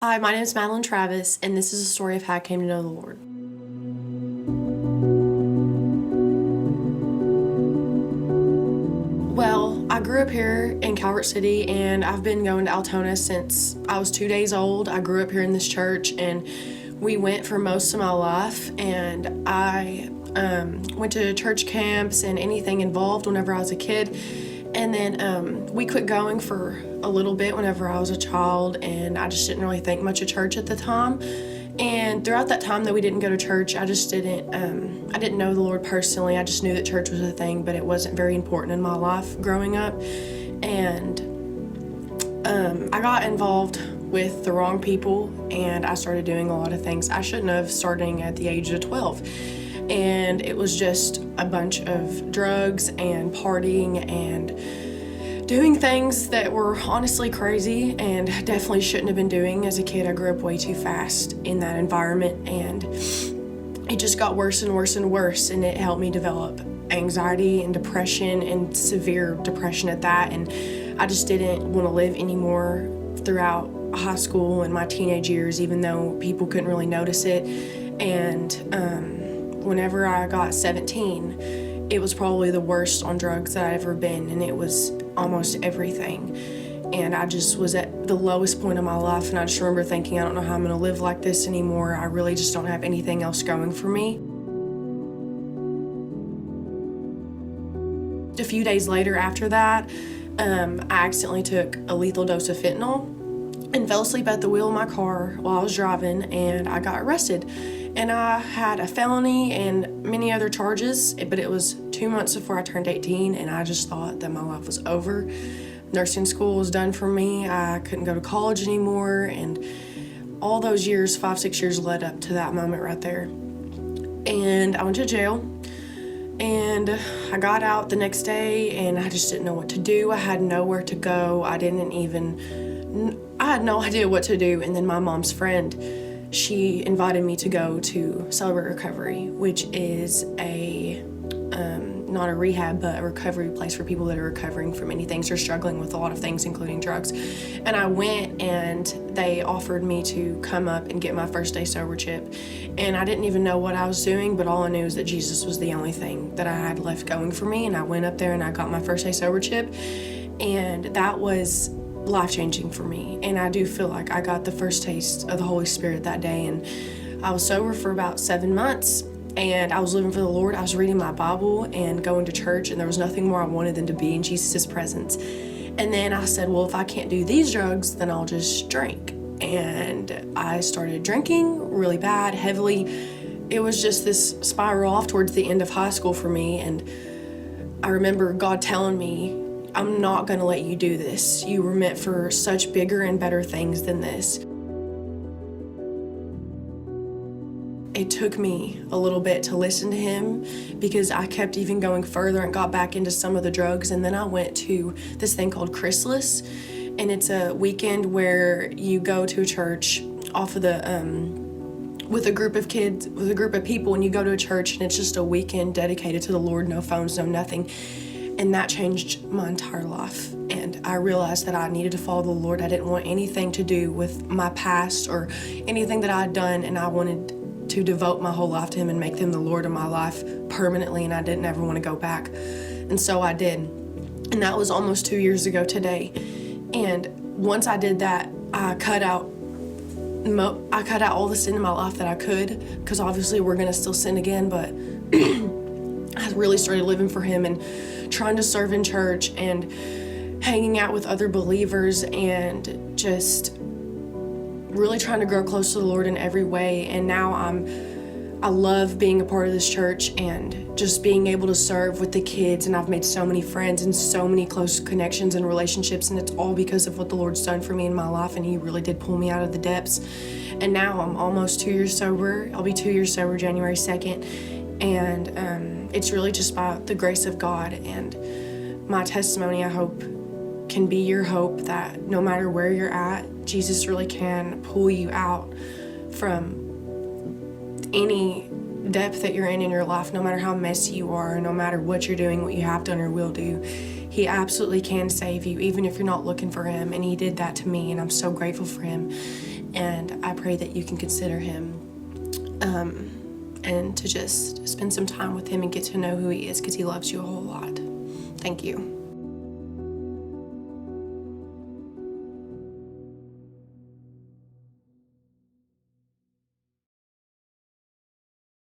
Hi, my name is Madelyn Travis, and this is a story of how I came to know the Lord. Well, I grew up here in Calvert City, and I've been going to Altona since I was 2 days old. I grew up here in this church, and we went for most of my life, and I went to church camps and anything involved whenever I was a kid. And then we quit going for a little bit whenever I was a child, and I just didn't really think much of church at the time. And throughout that time that we didn't go to church, I didn't know the Lord personally. I just knew that church was a thing, but it wasn't very important in my life growing up. And I got involved with the wrong people, and I started doing a lot of things I shouldn't have, starting at the age of 12. And it was just a bunch of drugs and partying and doing things that were honestly crazy and definitely shouldn't have been doing as a kid. I grew up way too fast in that environment, and it just got worse and worse and worse, and it helped me develop anxiety and depression, and severe depression at that. And I just didn't want to live anymore throughout high school and my teenage years, even though people couldn't really notice it. And whenever I got 17, it was probably the worst on drugs that I'd ever been, and it was almost everything. And I just was at the lowest point of my life, and I just remember thinking, I don't know how I'm gonna live like this anymore. I really just don't have anything else going for me. A few days later after that, I accidentally took a lethal dose of fentanyl and fell asleep at the wheel of my car while I was driving, and I got arrested. And I had a felony and many other charges, but it was 2 months before I turned 18, and I just thought that my life was over. Nursing school was done for me. I couldn't go to college anymore, and all those years, 5-6 years led up to that moment right there. And I went to jail, and I got out the next day, and I just didn't know what to do. I had nowhere to go. I had no idea what to do. And then my mom's friend, she invited me to go to Celebrate Recovery, which is not a rehab, but a recovery place for people that are recovering from many things or struggling with a lot of things, including drugs. And I went, and they offered me to come up and get my first day sober chip. And I didn't even know what I was doing, but all I knew is that Jesus was the only thing that I had left going for me. And I went up there and I got my first day sober chip, and that was life-changing for me. And I do feel like I got the first taste of the Holy Spirit that day. And I was sober for about 7 months, and I was living for the Lord. I was reading my Bible and going to church, and there was nothing more I wanted than to be in Jesus' presence. And then I said, well, if I can't do these drugs, then I'll just drink. And I started drinking really bad, heavily. It was just this spiral off towards the end of high school for me. And I remember God telling me, I'm not gonna let you do this. You were meant for such bigger and better things than this. It took me a little bit to listen to him, because I kept even going further and got back into some of the drugs. And then I went to this thing called Chrysalis, and it's a weekend where you go to a church off of the with a group of kids, with a group of people, and you go to a church, and it's just a weekend dedicated to the Lord, no phones, no nothing. And that changed my entire life. And I realized that I needed to follow the Lord. I didn't want anything to do with my past or anything that I had done, and I wanted to devote my whole life to him and make him the Lord of my life permanently, and I didn't ever want to go back. And so I did. And that was almost 2 years ago today. And once I did that, I cut out all the sin in my life that I could, because obviously we're going to still sin again, but I really started living for him and trying to serve in church and hanging out with other believers and just really trying to grow close to the Lord in every way. And now I love being a part of this church and just being able to serve with the kids. And I've made so many friends and so many close connections and relationships, and it's all because of what the Lord's done for me in my life. And he really did pull me out of the depths. And now I'm almost 2 years sober. I'll be 2 years sober January 2nd. And it's really just by the grace of God. And my testimony, I hope, can be your hope that no matter where you're at, Jesus really can pull you out from any depth that you're in your life, no matter how messy you are, no matter what you're doing, what you have done or will do. He absolutely can save you, even if you're not looking for him. And he did that to me, and I'm so grateful for him. And I pray that you can consider him and to just spend some time with him and get to know who he is, because he loves you a whole lot. Thank you.